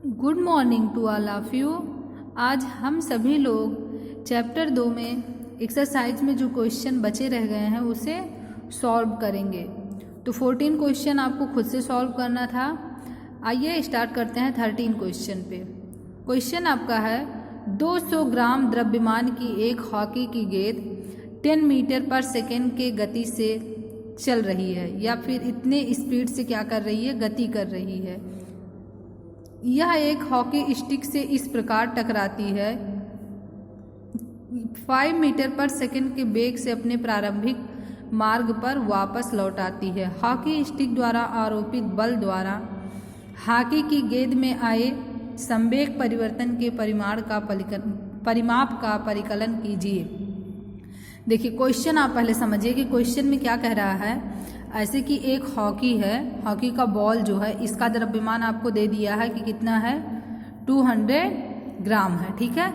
Good morning to all of you. आज हम सभी लोग चैप्टर 2 में एक्सरसाइज में जो क्वेश्चन बचे रह गए हैं उसे सॉल्व करेंगे। तो 14 क्वेश्चन आपको खुद से सॉल्व करना था। आइए स्टार्ट करते हैं 13 क्वेश्चन पे। क्वेश्चन आपका है 200 ग्राम द्रव्यमान की एक हॉकी की गेंद 10 मीटर पर सेकेंड के गति से चल रही है या फिर इतने स्पीड से क्या कर रही है, गति कर रही है। यह एक हॉकी स्टिक से इस प्रकार टकराती है 5 मीटर पर सेकेंड के वेग से अपने प्रारंभिक मार्ग पर वापस लौट आती है। हॉकी स्टिक द्वारा आरोपित बल द्वारा हॉकी की गेंद में आए संवेग परिवर्तन के परिमाप का परिकलन कीजिए। देखिए क्वेश्चन आप पहले समझिए कि क्वेश्चन में क्या कह रहा है। ऐसे कि एक हॉकी है, हॉकी का बॉल जो है इसका द्रव्यमान आपको दे दिया है कि कितना है 200 ग्राम है, ठीक है।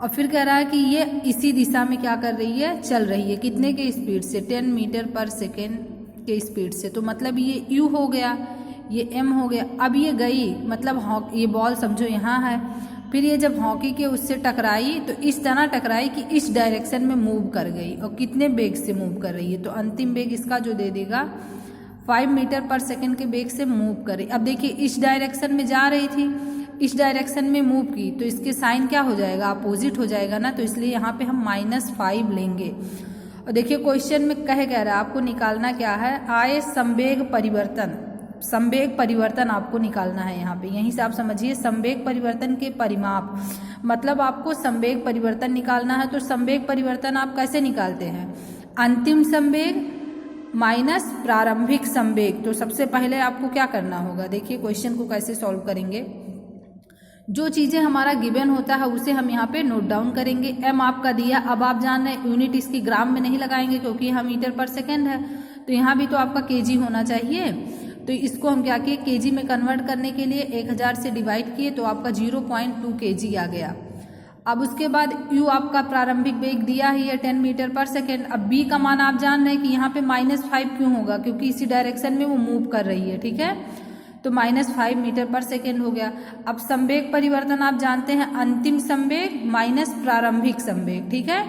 और फिर कह रहा है कि ये इसी दिशा में क्या कर रही है, चल रही है, कितने के स्पीड से 10 मीटर पर सेकेंड के स्पीड से। तो मतलब ये U हो गया, ये M हो गया। अब ये गई मतलब ये बॉल समझो यहाँ है, फिर ये जब हॉकी के उससे टकराई तो इस तरह टकराई कि इस डायरेक्शन में मूव कर गई। और कितने वेग से मूव कर रही है, तो अंतिम वेग इसका जो दे देगा 5 मीटर पर सेकेंड के वेग से मूव कर रही। अब देखिए इस डायरेक्शन में जा रही थी, इस डायरेक्शन में मूव की तो इसके साइन क्या हो जाएगा, अपोजिट हो जाएगा ना। तो इसलिए यहाँ पे हम -5 लेंगे। और देखिए क्वेश्चन में कह रहा है आपको निकालना क्या है, आए संवेग परिवर्तन, संवेग परिवर्तन आपको निकालना है। यहाँ पे यहीं से आप समझिए संवेग परिवर्तन के परिमाप, मतलब आपको संवेग परिवर्तन निकालना है। तो संवेग परिवर्तन आप कैसे निकालते हैं, अंतिम संवेग माइनस प्रारंभिक संवेग। तो सबसे पहले आपको क्या करना होगा, देखिए क्वेश्चन को कैसे सॉल्व करेंगे। जो चीज़ें हमारा गिवन होता है उसे हम यहाँ पे नोट डाउन करेंगे। M आपका दिया, अब आप जान रहे हैं यूनिट इसकी ग्राम में नहीं लगाएंगे क्योंकि यहाँ मीटर पर सेकेंड है, तो यहाँ भी तो आपका kg होना चाहिए। तो इसको हम क्या किए, kg में कन्वर्ट करने के लिए 1000 से डिवाइड किए तो आपका 0.2 kg आ गया। अब उसके बाद U आपका प्रारंभिक वेग दिया ही है 10 मीटर पर सेकेंड। अब B का मान आप जान रहे हैं कि यहाँ पे -5 क्यों होगा, क्योंकि इसी डायरेक्शन में वो मूव कर रही है, ठीक है। तो -5 मीटर पर सेकेंड हो गया। अब संवेग परिवर्तन आप जानते हैं अंतिम संवेग माइनस प्रारंभिक संवेग, ठीक है।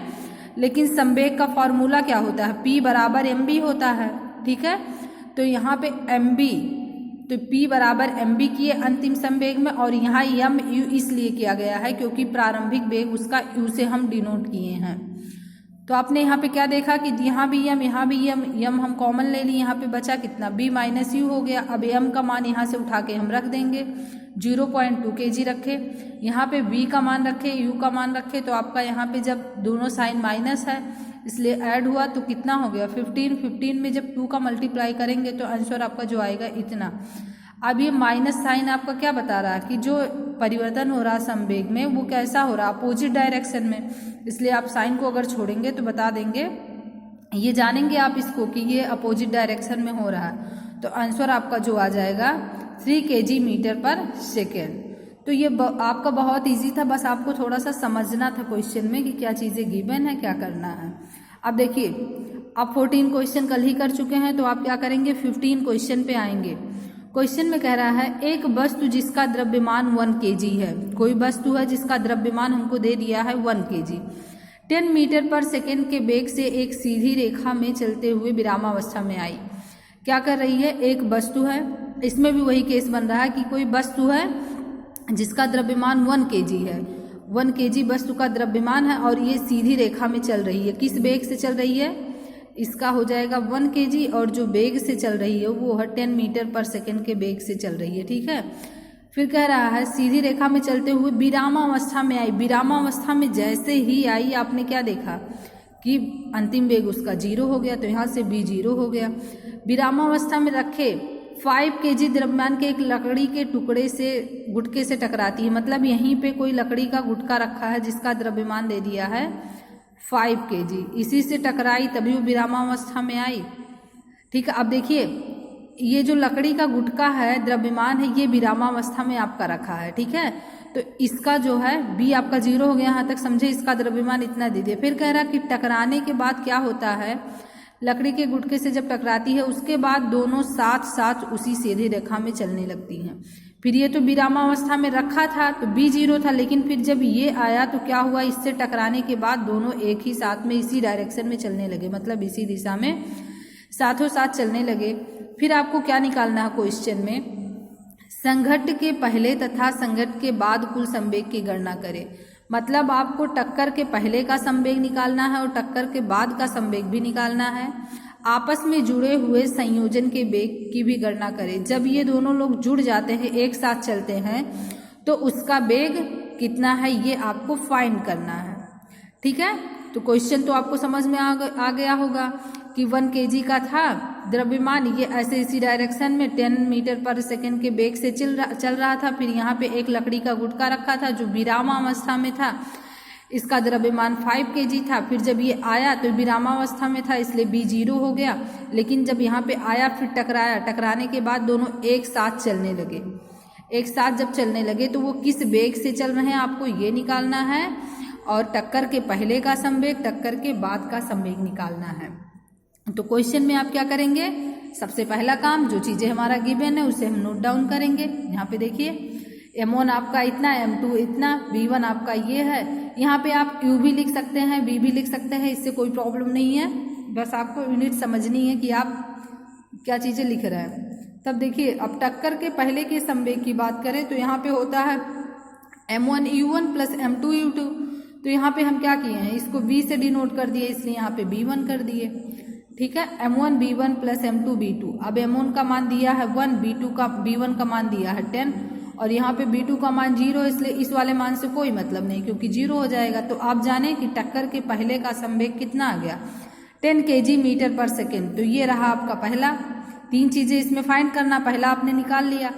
लेकिन संवेग का फॉर्मूला क्या होता है, P बराबर mb होता है, ठीक है। तो यहाँ पे mb, तो P बराबर mb किए अंतिम संवेग में, और यहाँ m u इसलिए किया गया है क्योंकि प्रारंभिक वेग उसका u से हम डिनोट किए हैं। तो आपने यहाँ पे क्या देखा कि यहाँ भी m, यहाँ भी m हम कॉमन ले ली, यहाँ पे बचा कितना b माइनस u हो गया। अब m का मान यहाँ से उठा के हम रख देंगे, 0.2 kg रखे, यहाँ पे v का मान रखे, u का मान रखे। तो आपका यहाँ पे जब दोनों साइन माइनस है इसलिए ऐड हुआ तो कितना हो गया 15 में जब 2 का मल्टीप्लाई करेंगे तो आंसर आपका जो आएगा इतना। अब ये माइनस साइन आपका क्या बता रहा है कि जो परिवर्तन हो रहा है संवेग में वो कैसा हो रहा है, अपोजिट डायरेक्शन में। इसलिए आप साइन को अगर छोड़ेंगे तो बता देंगे, ये जानेंगे आप इसको कि ये अपोजिट डायरेक्शन में हो रहा है। तो आंसर आपका जो आ जाएगा 3 kg मीटर पर सेकेंड। तो ये आपका बहुत इजी था, बस आपको थोड़ा सा समझना था क्वेश्चन में कि क्या चीज़ें गिवन है, क्या करना है। अब देखिए आप 14 क्वेश्चन कल ही कर चुके हैं, तो आप क्या करेंगे 15 क्वेश्चन पे आएंगे। क्वेश्चन में कह रहा है एक वस्तु जिसका द्रव्यमान 1 kg है, कोई वस्तु है जिसका द्रव्यमान हमको दे दिया है 1 kg, 10 मीटर पर सेकेंड के वेग से एक सीधी रेखा में चलते हुए विरामावस्था में आई। क्या कर रही है, एक वस्तु है, इसमें भी वही केस बन रहा है कि कोई वस्तु है जिसका द्रव्यमान 1 kg है, 1 kg वस्तु का द्रव्यमान है और ये सीधी रेखा में चल रही है। किस वेग से चल रही है, इसका हो जाएगा 1 kg, और जो वेग से चल रही है वो है 10 मीटर पर सेकेंड के वेग से चल रही है, ठीक है। फिर कह रहा है सीधी रेखा में चलते हुए विरामावस्था में आई। विरामावस्था में जैसे ही आई आपने क्या देखा कि अंतिम वेग उसका 0 हो गया, तो यहाँ से भी 0 हो गया। विरामावस्था में रखे 5 kg द्रव्यमान के एक लकड़ी के टुकड़े से गुटके से टकराती है, मतलब यहीं पे कोई लकड़ी का गुटका रखा है जिसका द्रव्यमान दे दिया है 5 kg, इसी से टकराई तभी वो विरामावस्था में आई, ठीक है। अब देखिए ये जो लकड़ी का गुटका है द्रव्यमान है ये विरामावस्था में आपका रखा है, ठीक है। तो इसका जो है b आपका 0 हो गया, यहाँ तक समझे, इसका द्रव्यमान इतना दे दिया। फिर कह रहा कि टकराने के बाद क्या होता है, लकड़ी के गुटके से जब टकराती है उसके बाद दोनों साथ साथ उसी सीधी रेखा में चलने लगती हैं। फिर ये तो विरामावस्था में रखा था तो b 0 था, लेकिन फिर जब ये आया तो क्या हुआ, इससे टकराने के बाद दोनों एक ही साथ में इसी डायरेक्शन में चलने लगे, मतलब इसी दिशा में साथों साथ चलने लगे। फिर आपको क्या निकालना है क्वेश्चन में, संघट्ट के पहले तथा संघट्ट के बाद कुल संवेग की गणना करें। मतलब आपको टक्कर के पहले का संवेग निकालना है और टक्कर के बाद का संवेग भी निकालना है। आपस में जुड़े हुए संयोजन के वेग की भी गणना करें। जब ये दोनों लोग जुड़ जाते हैं, एक साथ चलते हैं, तो उसका वेग कितना है ये आपको फाइंड करना है। ठीक है, तो क्वेश्चन तो आपको समझ में आ गया होगा कि 1 kg का था द्रव्यमान, ये ऐसे इसी डायरेक्शन में 10 मीटर पर सेकेंड के वेग से चल रहा था। फिर यहाँ पे एक लकड़ी का गुटका रखा था जो विरामावस्था में था, इसका द्रव्यमान 5 kg था। फिर जब ये आया तो विरामावस्था में था, इसलिए b 0 हो गया। लेकिन जब यहाँ पे आया फिर टकराया, टकराने के बाद दोनों एक साथ चलने लगे। एक साथ जब चलने लगे तो वो किस वेग से चल रहे हैं आपको ये निकालना है, और टक्कर के पहले का संवेग, टक्कर के बाद का संवेग निकालना है। तो क्वेश्चन में आप क्या करेंगे, सबसे पहला काम जो चीज़ें हमारा गिवन है उसे हम नोट डाउन करेंगे। यहाँ पे देखिए m1 आपका इतना, m2 इतना, v1 आपका ये है। यहाँ पे आप q भी लिख सकते हैं, v भी लिख सकते हैं, इससे कोई प्रॉब्लम नहीं है। बस आपको यूनिट समझनी है कि आप क्या चीज़ें लिख रहे हैं। तब देखिए अब टक्कर के पहले के संवेग की बात करें तो यहाँ पे होता है m1 u1 plus m2 u2। तो यहाँ पे हम क्या किए हैं, इसको v से डिनोट कर दिए, इसलिए यहाँ पे b1 कर दिए। ठीक है, m1 b1 plus m2 b2। अब m1 का मान दिया है 1, b1 का मान दिया है 10, और यहाँ पे b2 का मान 0, इसलिए इस वाले मान से कोई मतलब नहीं क्योंकि 0 हो जाएगा। तो आप जाने कि टक्कर के पहले का संवेग कितना आ गया, 10 kg मीटर पर सेकेंड। तो ये रहा आपका पहला। 3 चीज़ें इसमें फाइंड करना, पहला आपने निकाल लिया।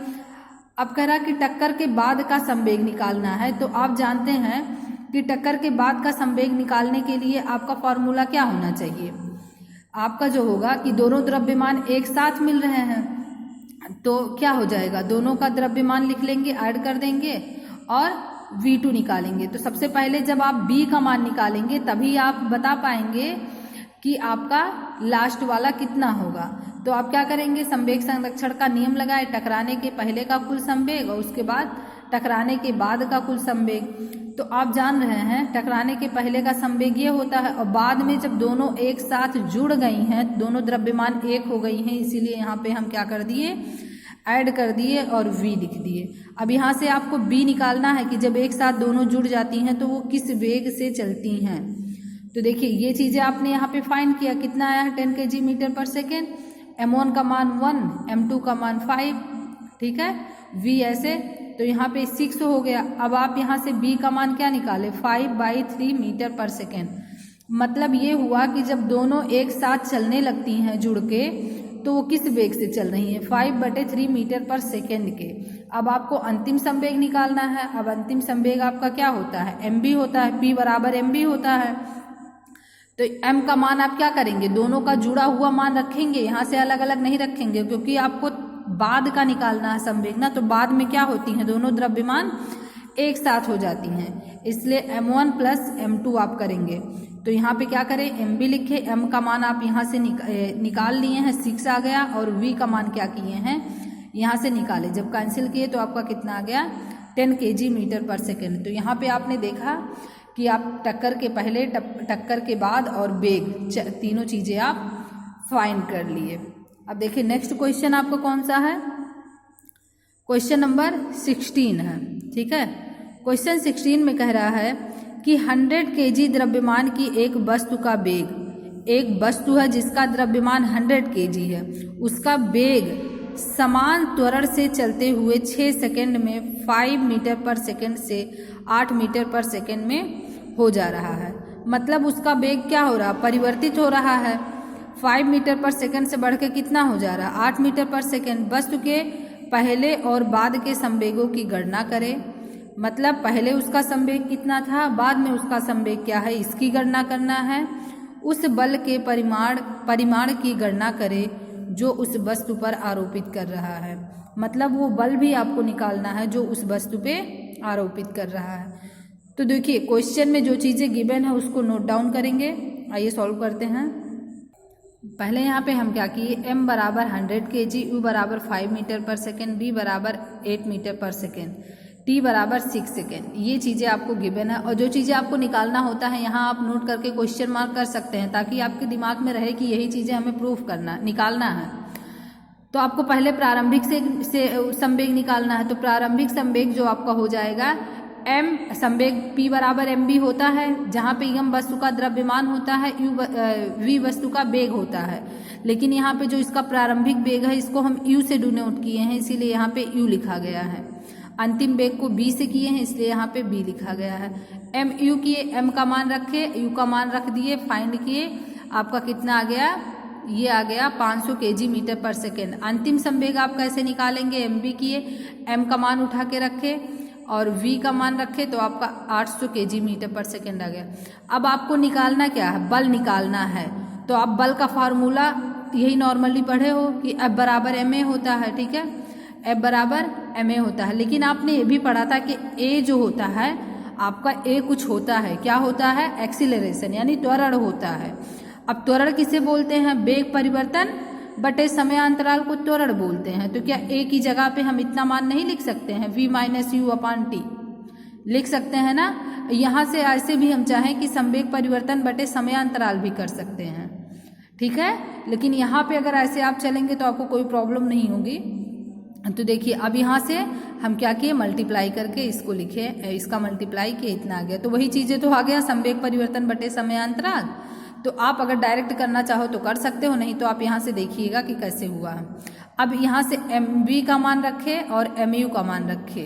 अब कह रहा कि टक्कर के बाद का संवेग निकालना है। तो आप जानते हैं कि टक्कर के बाद का संवेग निकालने के लिए आपका फॉर्मूला क्या होना चाहिए, आपका जो होगा कि दोनों द्रव्यमान एक साथ मिल रहे हैं तो क्या हो जाएगा, दोनों का द्रव्यमान लिख लेंगे, ऐड कर देंगे और V2 निकालेंगे। तो सबसे पहले जब आप B का मान निकालेंगे तभी आप बता पाएंगे कि आपका लास्ट वाला कितना होगा। तो आप क्या करेंगे, संवेग संरक्षण का नियम लगाए, टकराने के पहले का कुल संवेग और उसके बाद टकराने के बाद का कुल संवेग। तो आप जान रहे हैं टकराने के पहले का संवेग ये होता है, और बाद में जब दोनों एक साथ जुड़ गई हैं, दोनों द्रव्यमान एक हो गई हैं, इसीलिए यहाँ पे हम क्या कर दिए, ऐड कर दिए और v लिख दिए। अब यहाँ से आपको b निकालना है कि जब एक साथ दोनों जुड़ जाती हैं तो वो किस वेग से चलती हैं। तो देखिए ये चीज़ें आपने यहाँ पे फाइंड किया, कितना आया है 10 kg मीटर पर सेकेंड, m1 का मान 1, m2 का मान 5, ठीक है, v ऐसे, तो यहाँ पे 6 हो गया। अब आप यहाँ से b का मान क्या निकाले, 5/3 मीटर पर सेकेंड। मतलब ये हुआ कि जब दोनों एक साथ चलने लगती हैं जुड़ के तो वो किस वेग से चल रही हैं, 5/3 मीटर पर सेकेंड के। अब आपको अंतिम संवेग निकालना है। अब अंतिम संवेग आपका क्या होता है, mb होता है, p बराबर mb होता है। तो m का मान आप क्या करेंगे, दोनों का जुड़ा हुआ मान रखेंगे, यहाँ से अलग अलग नहीं रखेंगे क्योंकि आपको बाद का निकालना है संवेग ना। तो बाद में क्या होती हैं, दोनों द्रव्यमान एक साथ हो जाती हैं, इसलिए m1 प्लस m2 आप करेंगे। तो यहाँ पे क्या करें, mb लिखे, m का मान आप यहाँ से निकाल लिए हैं, 6 आ गया, और v का मान क्या किए हैं, यहाँ से निकाले। जब कैंसिल किए तो आपका कितना आ गया, 10 kg मीटर पर सेकेंड। तो यहाँ पे आपने देखा कि आप टक्कर के पहले, टक्कर के बाद और वेग, तीनों चीज़ें आप फाइंड कर लिए। अब देखिए नेक्स्ट क्वेश्चन आपको कौन सा है, क्वेश्चन नंबर 16 है। ठीक है, क्वेश्चन 16 में कह रहा है कि 100 kg द्रव्यमान की एक वस्तु का वेग, एक वस्तु है जिसका द्रव्यमान 100 kg है, उसका वेग समान त्वरण से चलते हुए 6 सेकंड में 5 मीटर पर सेकंड से 8 मीटर पर सेकंड में हो जा रहा है। मतलब उसका वेग क्या हो रहा, परिवर्तित हो रहा है। 5 मीटर पर सेकंड से बढ़ के कितना हो जा रहा है, 8 मीटर पर सेकंड। वस्तु के पहले और बाद के संवेगों की गणना करें। मतलब पहले उसका संवेग कितना था, बाद में उसका संवेग क्या है, इसकी गणना करना है। उस बल के परिमाण की गणना करें जो उस वस्तु पर आरोपित कर रहा है। मतलब वो बल भी आपको निकालना है जो उस वस्तु पे आरोपित कर रहा है। तो देखिए क्वेश्चन में जो चीज़ें गिवन है उसको नोट डाउन करेंगे। आइए सॉल्व करते हैं। पहले यहाँ पे हम क्या किए, m बराबर 100 kg, u बराबर 5 मीटर पर सेकेंड, b बराबर 8 मीटर पर सेकेंड, t बराबर 6 सेकेंड। ये चीज़ें आपको गिवन है और जो चीज़ें आपको निकालना होता है यहाँ आप नोट करके क्वेश्चन मार्क कर सकते हैं ताकि आपके दिमाग में रहे कि यही चीज़ें हमें प्रूफ करना निकालना है। तो आपको पहले प्रारंभिक से संवेग निकालना है। तो प्रारंभिक संवेग जो आपका हो जाएगा m संवेग p बराबर mv होता है, जहाँ पे m वस्तु का द्रव्यमान होता है, v वस्तु का वेग होता है। लेकिन यहाँ पे जो इसका प्रारंभिक वेग है इसको हम u से डिनोट किए हैं, इसीलिए यहाँ पे u लिखा गया है। अंतिम वेग को b से किए हैं, इसलिए यहाँ पे b लिखा गया है। m u किए, m का मान रखे, u का मान रख दिए, फाइंड किए, आपका कितना आ गया, ये आ गया 500 kg मीटर पर सेकेंड। अंतिम संवेग आप कैसे निकालेंगे, mv किए, m का मान उठा के रखे और v का मान रखे तो आपका 800 kg मीटर पर सेकेंड आ गया। अब आपको निकालना क्या है, बल निकालना है। तो आप बल का फार्मूला यही नॉर्मली पढ़े हो कि F बराबर ma होता है, ठीक है, F बराबर ma होता है। लेकिन आपने ये भी पढ़ा था कि a जो होता है आपका a कुछ होता है, क्या होता है, एक्सीलरेशन यानी त्वरण होता है। अब त्वरण किसे बोलते हैं, वेग परिवर्तन बटे समयांतराल को त्वरण बोलते हैं। तो क्या a की जगह पे हम इतना मान नहीं लिख सकते हैं, v minus you upon T लिख सकते हैं ना। यहाँ से ऐसे भी हम चाहें कि संवेग परिवर्तन बटे समयांतराल भी कर सकते हैं, ठीक है। लेकिन यहाँ पे अगर ऐसे आप चलेंगे तो आपको कोई प्रॉब्लम नहीं होगी। तो देखिए अब यहाँ से हम क्या किए, मल्टीप्लाई करके इसको लिखे, इसका मल्टीप्लाई किए, इतना आ गया। तो वही चीज़ें तो आ गया, संवेग परिवर्तन बटे समयांतराल। तो आप अगर डायरेक्ट करना चाहो तो कर सकते हो, नहीं तो आप यहाँ से देखिएगा कि कैसे हुआ। अब यहाँ से mv का मान रखे और mu का मान रखे,